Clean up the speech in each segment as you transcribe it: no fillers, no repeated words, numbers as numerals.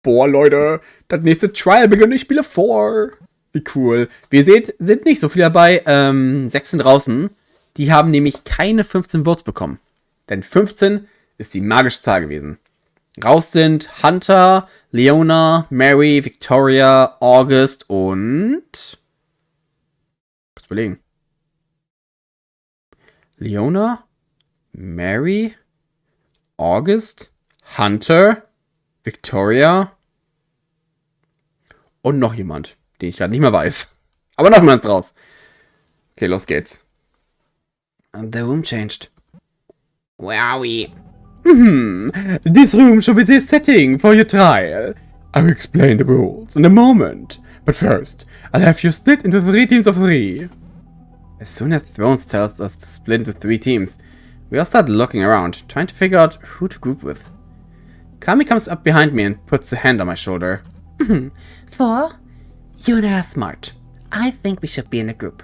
Boah, Leute, das nächste Trial beginnt, ich spiele vor. Wie cool. Wie ihr seht, sind nicht so viele dabei. 6 sind draußen. Die haben nämlich keine 15 Votes bekommen. Denn 15 ist die magische Zahl gewesen. Raus sind Hunter, Leona, Mary, Victoria, August und... Was überlegen? Leona, Mary, August, Hunter, Victoria und noch jemand, den ich gerade nicht mehr weiß. Aber noch jemand draus. Okay, los geht's. And the room changed. Where are we? This room should be the setting for your trial. I'll explain the rules in a moment. But first, I'll have you split into 3 teams of 3. As soon as Thrones tells us to split into 3 teams, we all start looking around, trying to figure out who to group with. Kami comes up behind me and puts a hand on my shoulder. Thor, you and I are smart. I think we should be in a group.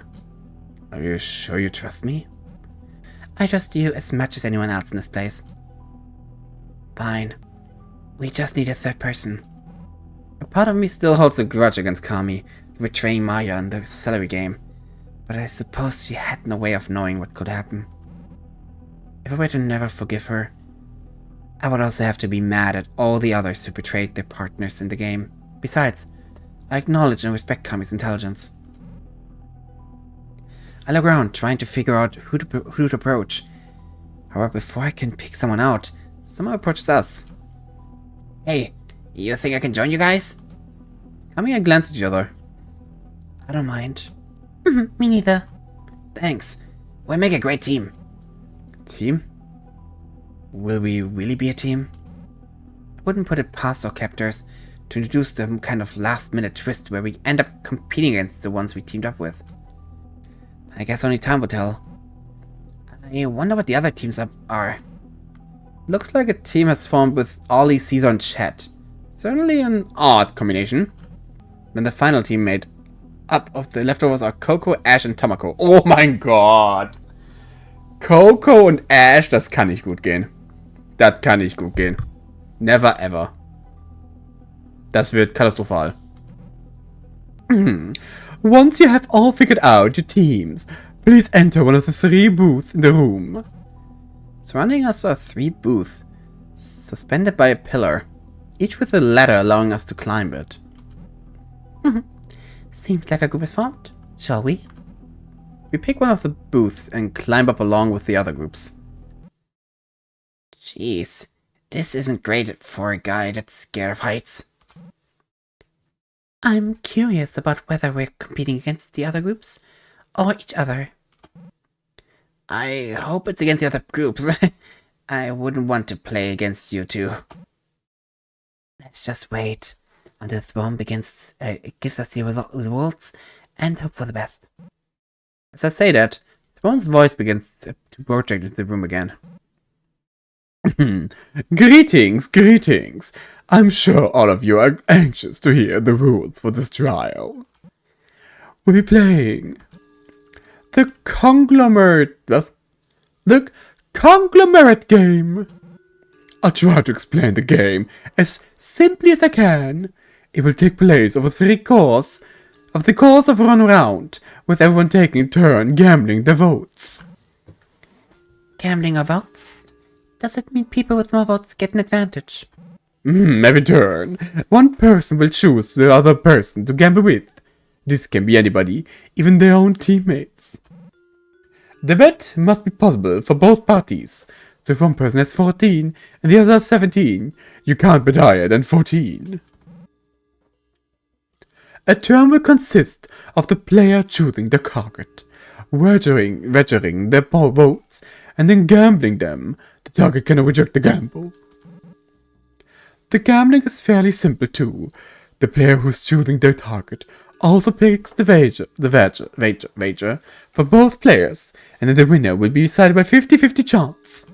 Are you sure you trust me? I trust you as much as anyone else in this place. Fine. We just need a 3rd person. A part of me still holds a grudge against Kami for betraying Maya in the celery game, but I suppose she had no way of knowing what could happen. If I were to never forgive her, I would also have to be mad at all the others who betrayed their partners in the game. Besides, I acknowledge and respect Kami's intelligence. I look around, trying to figure out who to approach. However, before I can pick someone out, someone approaches us. Hey, you think I can join you guys? Kami and I glance at each other. I don't mind. Me neither. Thanks. We'll make a great team. Team? Will we really be a team? I wouldn't put it past our captors to introduce some kind of last-minute twist where we end up competing against the ones we teamed up with. I guess only time will tell. I wonder what the other teams are. Looks like a team has formed with Ollie, Caesar, and Chet. Certainly an odd combination. Then the final team made up of the leftovers are Coco, Ash und Tamako. Oh mein Gott! Coco und Ash, das kann nicht gut gehen. Das kann nicht gut gehen. Never ever. Das wird katastrophal. Once you have all figured out your teams, please enter one of the 3 booths in the room. Surrounding us are 3 booths, suspended by a pillar, each with a ladder allowing us to climb it. Seems like a group is formed. Shall we? We pick one of the booths and climb up along with the other groups. Jeez, this isn't great for a guy that's scared of heights. I'm curious about whether we're competing against the other groups, or each other. I hope it's against the other groups. I wouldn't want to play against you two. Let's just wait until Thrawn gives us the results and hope for the best. As I say that, Thrawn's voice begins to project into the room again. Greetings, greetings. I'm sure all of you are anxious to hear the rules for this trial. We'll be playing the conglomerate game. I'll try to explain the game as simply as I can. It will take place over the course of one round, with everyone taking a turn gambling their votes. Gambling our votes? Does it mean people with more votes get an advantage? Every turn, one person will choose the other person to gamble with. This can be anybody, even their own teammates. The bet must be possible for both parties. So if one person has 14 and the other has 17, you can't bet higher than 14. A turn will consist of the player choosing the target, wagering their votes, and then gambling them. The target cannot reject the gamble. The gambling is fairly simple too. The player who's choosing their target also picks the wager for both players, and then the winner will be decided by 50-50 chance.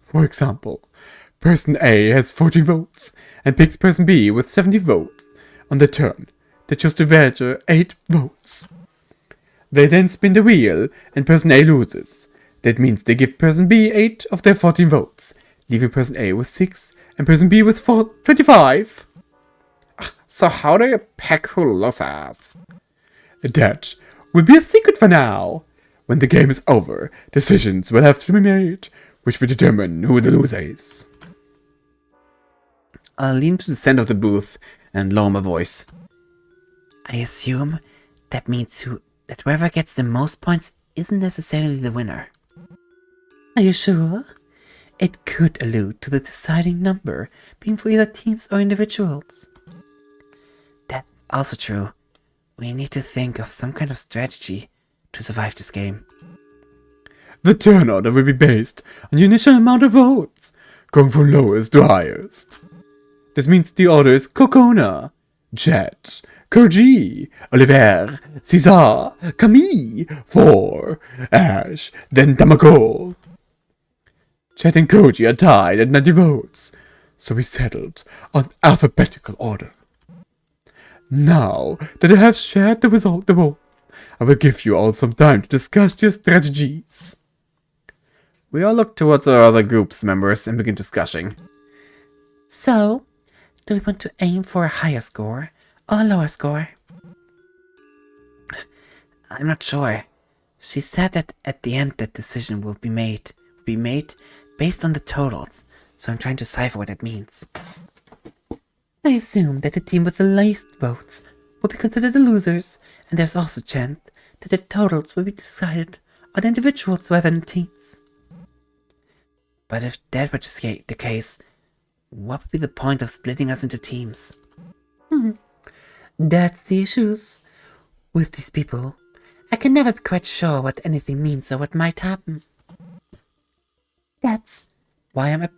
For example, person A has 40 votes and picks person B with 70 votes. On the turn, they choose to wager 8 votes. They then spin the wheel and person A loses. That means they give person B 8 of their 14 votes, leaving person A with 6 and person B with 25. So how do you pick who loses? That will be a secret for now. When the game is over, decisions will have to be made, which will determine who the loser is. I'll lean to the center of the booth and lower my voice. I assume that means that whoever gets the most points isn't necessarily the winner. Are you sure? It could allude to the deciding number being for either teams or individuals. That's also true. We need to think of some kind of strategy to survive this game. The turn order will be based on the initial amount of votes, going from lowest to highest. This means the order is Kokona, Jet, Koji, Oliver, Cesar, Camille, 4, Ash, then Tamako. Jet and Koji are tied at 90 votes, so we settled on alphabetical order. Now that I have shared the votes, I will give you all some time to discuss your strategies. We all look towards our other group's members and begin discussing. So, do we want to aim for a higher score or a lower score? I'm not sure. She said that at the end that decision will be made based on the totals, so I'm trying to decipher what that means. I assume that the team with the least votes will be considered the losers, and there's also a chance that the totals will be decided on individuals rather than teams. But if that were the case, what would be the point of splitting us into teams? That's the issues with these people. I can never be quite sure what anything means or what might happen. That's why I'm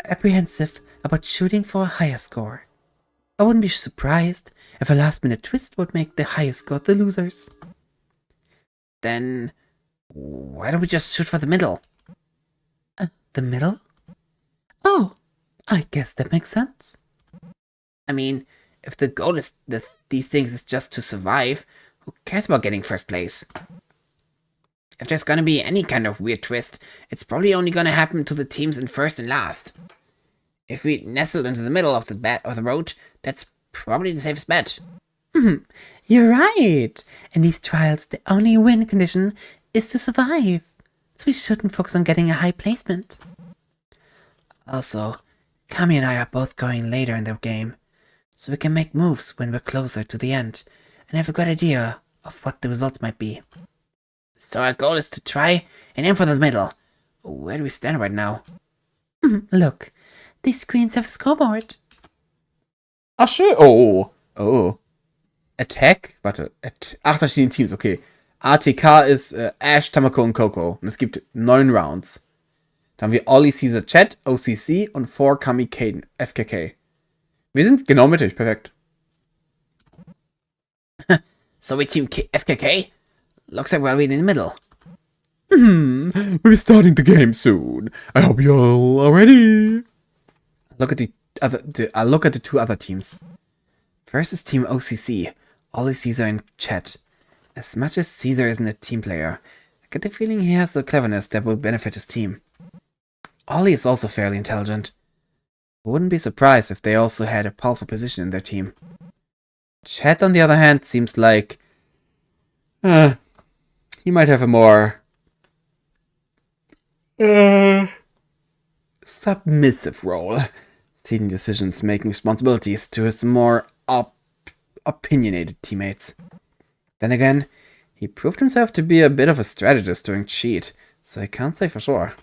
apprehensive about shooting for a higher score. I wouldn't be surprised if a last-minute twist would make the highest score the losers. Then, why don't we just shoot for the middle? The middle? Oh, I guess that makes sense. I mean, if the goal is these things is just to survive, who cares about getting first place? If there's gonna be any kind of weird twist, it's probably only gonna happen to the teams in first and last. If we nestled into the middle of the road, that's probably the safest bet. You're right. In these trials, the only win condition is to survive. So we shouldn't focus on getting a high placement. Also, Kami and I are both going later in the game, so we can make moves when we're closer to the end and have a good idea of what the results might be. So our goal is to try and aim for the middle. Where do we stand right now? Look, these screens have a scoreboard. Ach schön. Oh. Attack? Warte. 8 verschiedene Teams, okay. ATK ist Ash, Tamako und Coco. Und es gibt 9 Rounds. Dann haben wir Ollie, Caesar, Chat, OCC und 4 Kami, Kaden, FKK. Wir sind genau mittig, perfekt. So we team FKK? Looks like we're right in the middle. We'll be starting the game soon. I hope you all are ready. Look at the 2 other teams. First is Team OCC, Ollie, Caesar, and Chat. As much as Caesar isn't a team player, I get the feeling he has the cleverness that will benefit his team. Ollie is also fairly intelligent. I wouldn't be surprised if they also had a powerful position in their team. Chat, on the other hand, seems like he might have a more submissive role, ceding decisions, making responsibilities to his more opinionated teammates. Then again, he proved himself to be a bit of a strategist during Cheat, so I can't say for sure.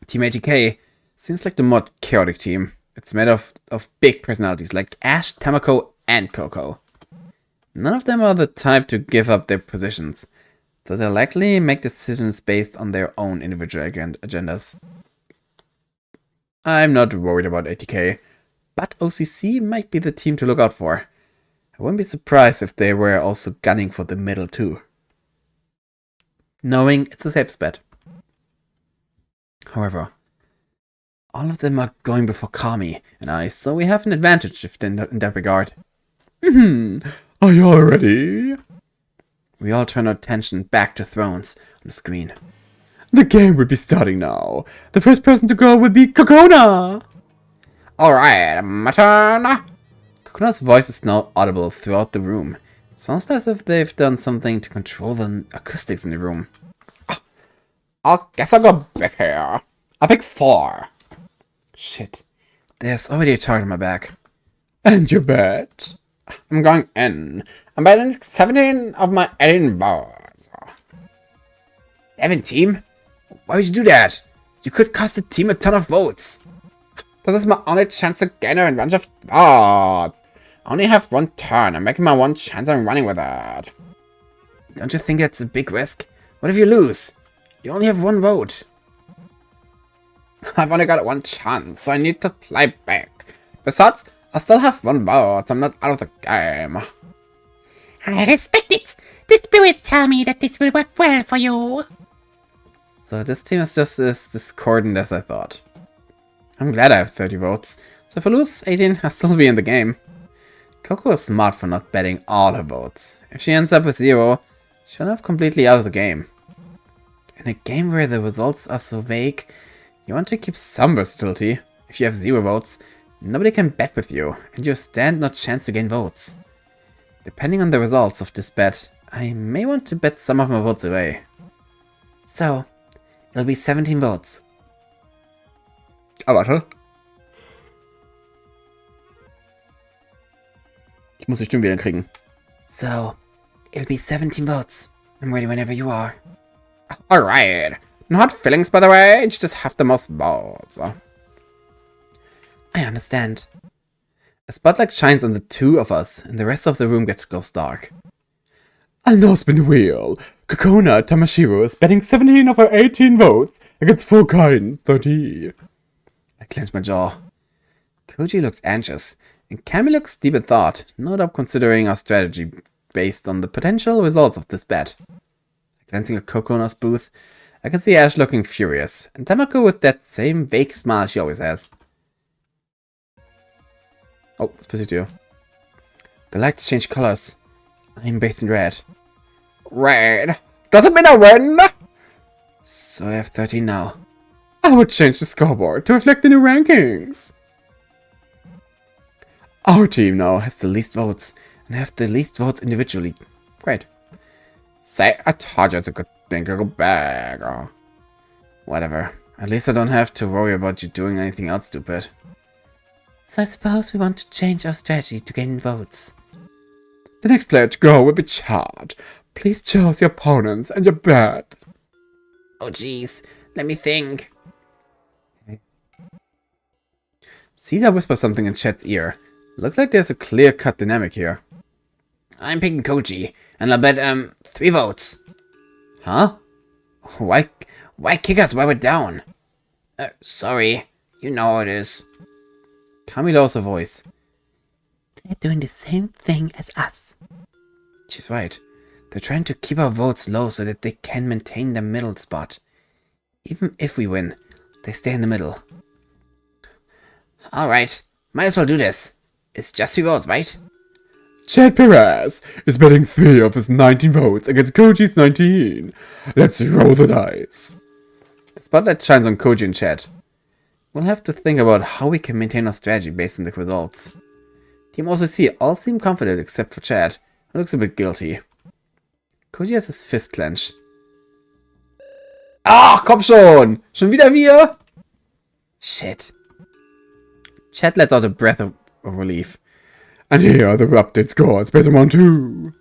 Team ATK seems like the more chaotic team. It's made of big personalities like Ash, Tamako, and Coco. None of them are the type to give up their positions, so they'll likely make decisions based on their own individual agendas. I'm not worried about ATK, but OCC might be the team to look out for. I wouldn't be surprised if they were also gunning for the middle too. Knowing it's a safe bet. However, all of them are going before Kami and I, so we have an advantage in that regard. Are you all ready? We all turn our attention back to Thrones on the screen. The game will be starting now. The first person to go will be Kokona! Alright, my turn. Kokona's voice is now audible throughout the room. It sounds as if they've done something to control the acoustics in the room. I guess I'll go back here. I'll pick 4. Shit. There's already a target on my back. And you bet. I'm going in. I'm betting 17 of my 18 votes. 17? Why would you do that? You could cost the team a ton of votes. This is my only chance to gain a bunch of votes. I only have 1 turn. I'm making my 1 chance and running with it. Don't you think that's a big risk? What if you lose? You only have 1 vote. I've only got 1 chance, so I need to play back. Besides, I still have 1 vote. I'm not out of the game. I respect it. The spirits tell me that this will work well for you. So this team is just as discordant as I thought. I'm glad I have 30 votes. So if I lose 18, I'll still be in the game. Coco is smart for not betting all her votes. If she ends up with 0, she'll have completely out of the game. In a game where the results are so vague, you want to keep some versatility. If you have 0 votes, nobody can bet with you, and you stand no chance to gain votes. Depending on the results of this bet, I may want to bet some of my votes away. So, it'll be 17 votes. Ah, warte. Ich muss die Stimme wieder kriegen. So, it'll be 17 votes. I'm ready whenever you are. Alright. No hard feelings, by the way. You just have the most votes. I understand. A spotlight shines on the 2 of us, and the rest of the room goes dark. I'll now spin the wheel. Kokona Tamashiro is betting 17 of her 18 votes against full guidance 30. I clench my jaw. Koji looks anxious, and Kami looks deep in thought, no doubt considering our strategy based on the potential results of this bet. Glancing at Kokona's booth, I can see Ash looking furious, and Tamako with that same vague smile she always has. Oh, was passiert hier? The lights change colors. I'm bathed in red. Red? Doesn't mean I win! So I have 13 now. I would change the scoreboard to reflect the new rankings. Our team now has the least votes, and have the least votes individually. Great. Say, I told you it's a good thing to go back. Oh. Whatever. At least I don't have to worry about you doing anything else stupid. So I suppose we want to change our strategy to gain votes. The next player to go will be Chad. Please choose your opponents and your bet. Oh jeez, let me think. Caesar whispers something in Chad's ear. Looks like there's a clear-cut dynamic here. I'm picking Koji, and I'll bet 3 votes. Huh? Why kick us while we're down? Sorry, you know how it is. Kami lowers her voice. They're doing the same thing as us. She's right. They're trying to keep our votes low so that they can maintain their middle spot. Even if we win, they stay in the middle. Alright, might as well do this. It's just 3 votes, right? Chad Perez is betting 3 of his 19 votes against Koji's 19. Let's roll the dice. The spotlight shines on Koji and Chad. We'll have to think about how we can maintain our strategy based on the results. Team OCC all seem confident except for Chad, who looks a bit guilty. Koji has his fist clenched. Ach, komm schon! Schon wieder wir? Shit. Chad lets out a breath of relief. And here are the update scores based on 1-2.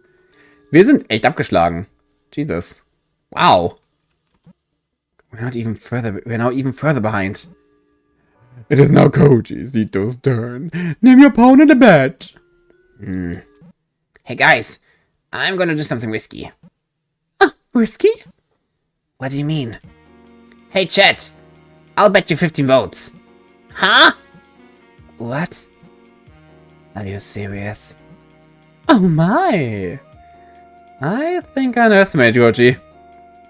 Wir sind echt abgeschlagen. Jesus. Wow. We're now even further behind. It is now Koji Zito's turn. Name your opponent a bet. Hey guys, I'm gonna do something risky. Risky? What do you mean? Hey Chat, I'll bet you 15 votes. Huh? What? Are you serious? Oh my! I think I underestimated you, Koji.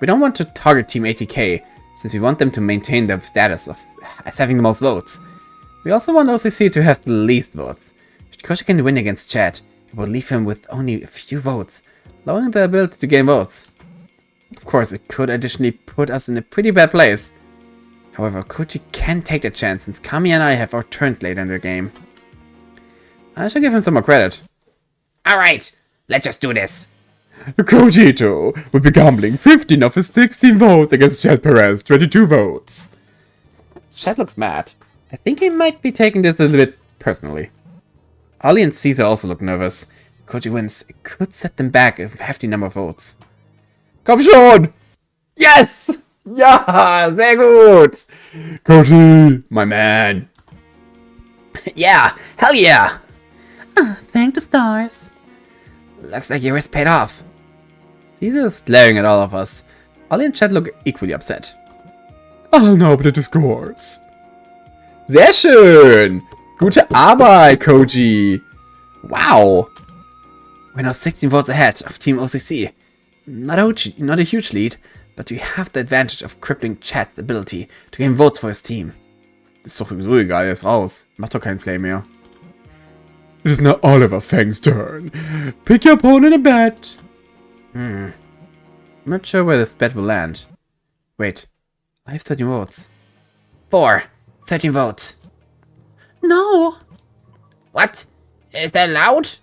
We don't want to target Team ATK, since we want them to maintain their status as having the most votes. We also want OCC to have the least votes. If Koji can win against Chad, it will leave him with only a few votes, lowering the ability to gain votes. Of course, it could additionally put us in a pretty bad place. However, Koji can take that chance since Kami and I have our turns later in the game. I should give him some more credit. Alright, let's just do this. Kojito will be gambling 15 of his 16 votes against Chad Perez, 22 votes. Chad looks mad. I think he might be taking this a little bit personally. Ollie and Caesar also look nervous. If Koji wins, it could set them back a hefty number of votes. Komm schon! Yes! Ja, sehr gut! Koji, my man. Yeah, hell yeah! Thank the stars. Looks like your risk paid off. Caesar is glaring at all of us. Ollie and Chad look equally upset. I'll now update the scores. Sehr schön! Gute Arbeit, Koji! Wow! We're now 16 votes ahead of Team OCC. Not a huge lead, but we have the advantage of crippling Chad's ability to gain votes for his team. Ist doch sowieso egal, er ist raus. Macht doch keinen Play mehr. It is now Oliver Fang's turn. Pick your opponent and bet. I'm not sure where this bet will land. Wait, I have 13 votes. 13 votes. No. What? Is that allowed?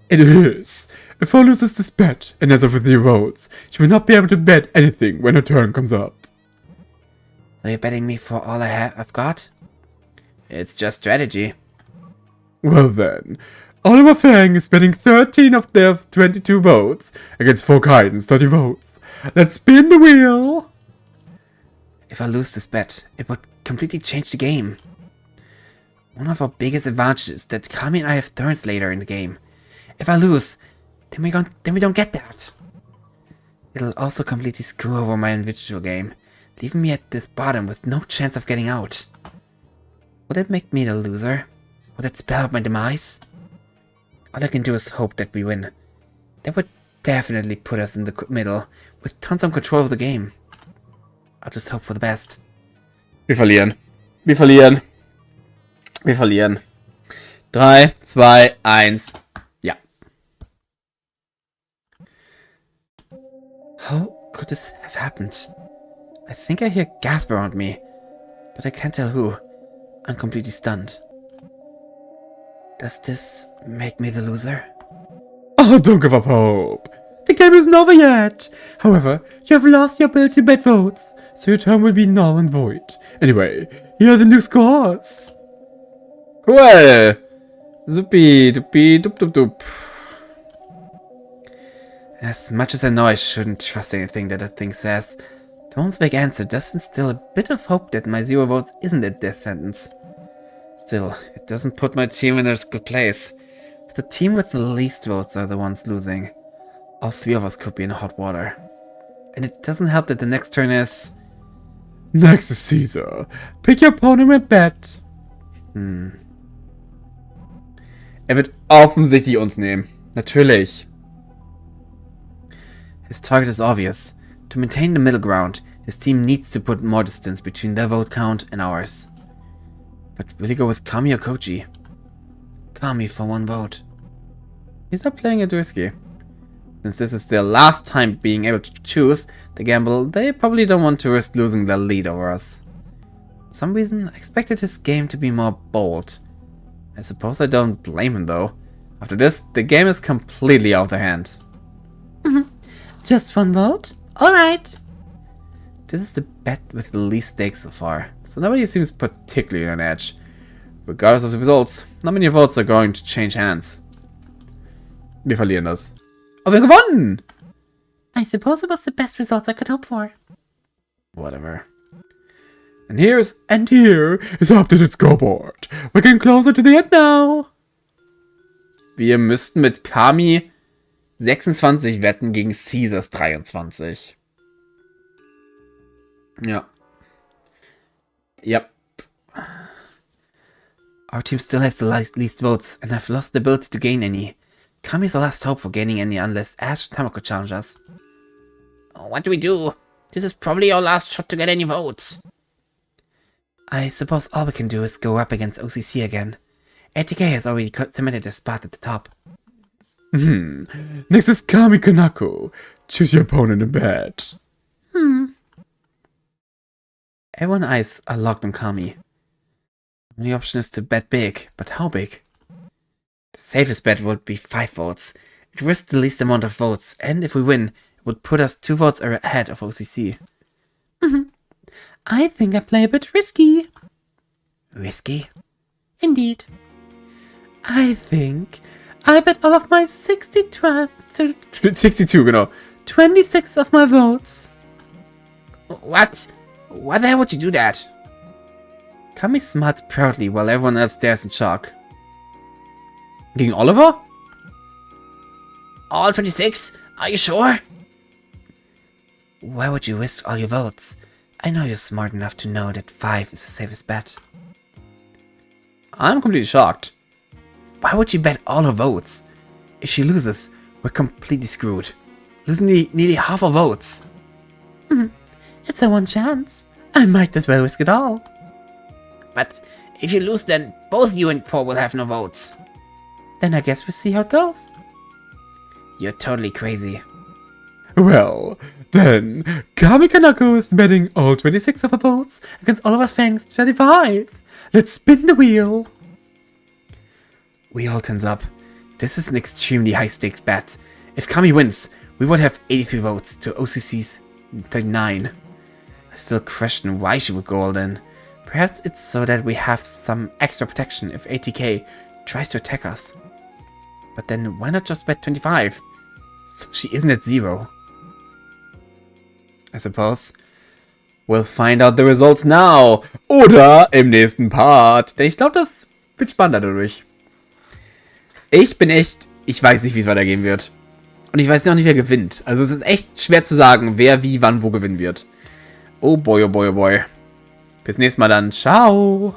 It is. If I loses this bet and ends up with 0 votes, she will not be able to bet anything when her turn comes up. So you're betting me for all I've got? It's just strategy. Well then, Oliver Fang is betting 13 of their 22 votes against Kaiden's 30 votes. Let's spin the wheel! If I lose this bet, it would completely change the game. One of our biggest advantages is that Kami and I have turns later in the game. If I lose, then we don't get that. It'll also completely screw over my individual game, leaving me at this bottom with no chance of getting out. Would it make me the loser? Would it spell out my demise? All I can do is hope that we win. That would definitely put us in the middle, with tons of control of the game. I'll just hope for the best. Wir verlieren. Wir verlieren. Wir verlieren. 3, 2, 1. Ja. How could this have happened? I think I hear gasp around me, but I can't tell who. I'm completely stunned. Does this make me the loser? Oh, don't give up hope. The game isn't over yet. However, you have lost your ability to bet votes, so your turn will be null and void. Anyway, here are the new scores. Cool. Supi, dupi, dup, dup, dup. As much as I know I shouldn't trust anything that thing says, the one's vague answer does instill a bit of hope that my 0 votes isn't a death sentence. Still, it doesn't put my team in a good place. The team with the least votes are the ones losing. All 3 of us could be in hot water. And it doesn't help that the next turn is... Next is Caesar. Pick your opponent and bet. Er wird offensichtlich uns nehmen. Natürlich. His target is obvious. To maintain the middle ground, his team needs to put more distance between their vote count and ours. But will he go with Kami or Koji? Kami for 1 vote. He's not playing it risky. Since this is their last time being able to choose the gamble, they probably don't want to risk losing their lead over us. For some reason, I expected his game to be more bold. I suppose I don't blame him though. After this, the game is completely out of hand. Just 1 vote? Alright. This is the bet with the least stakes so far, so nobody seems particularly on edge. Regardless of the results, not many votes are going to change hands. Wir verlieren das. Aber wir haben gewonnen! I suppose it was the best results I could hope for. Whatever. And here is updated scoreboard. We're getting closer to the end now. Wir müssten mit Kami 26 wetten gegen Caesars 23. Ja. Yep. Our team still has the least votes, and I've lost the ability to gain any. Kami's the last hope for gaining any unless Ash and Tamako challenge us. What do we do? This is probably our last shot to get any votes. I suppose all we can do is go up against OCC again. ATK has already cemented their spot at the top. Next is Kami Kanako. Choose your opponent and bet. Everyone's eyes are locked on Kami. The only option is to bet big, but how big? The safest bet would be 5 votes. It risks the least amount of votes, and if we win, it would put us 2 votes ahead of OCC. I think I play a bit risky. Risky? Indeed. I think I bet all of my 62, 26 of my votes. What? Why the hell would you do that? Kami smiles proudly while everyone else stares in shock. Gegen Oliver? All 26? Are you sure? Why would you risk all your votes? I know you're smart enough to know that 5 is the safest bet. I'm completely shocked. Why would you bet all her votes? If she loses, we're completely screwed. Losing nearly half our votes. It's a one chance. I might as well risk it all. But if you lose, then both you and 4 will have no votes. Then I guess we'll see how it goes. You're totally crazy. Well, then, Kami Kanako is betting all 26 of her votes against Oliver's Fang's 25. Let's spin the wheel. We all tense up. This is an extremely high-stakes bet. If Kami wins, we would have 83 votes to OCC's 39. I still question why she would go all in. Perhaps it's so that we have some extra protection if ATK tries to attack us. But then why not just bet 25? So she isn't at 0. I suppose. We'll find out the results now. Oder im nächsten Part. Denn ich glaube, das wird spannender dadurch. Ich weiß nicht, wie es weitergehen wird. Und ich weiß noch nicht, wer gewinnt. Also es ist echt schwer zu sagen, wer wie, wann, wo gewinnen wird. Oh boy, oh boy, oh boy. Bis nächstes Mal dann. Ciao.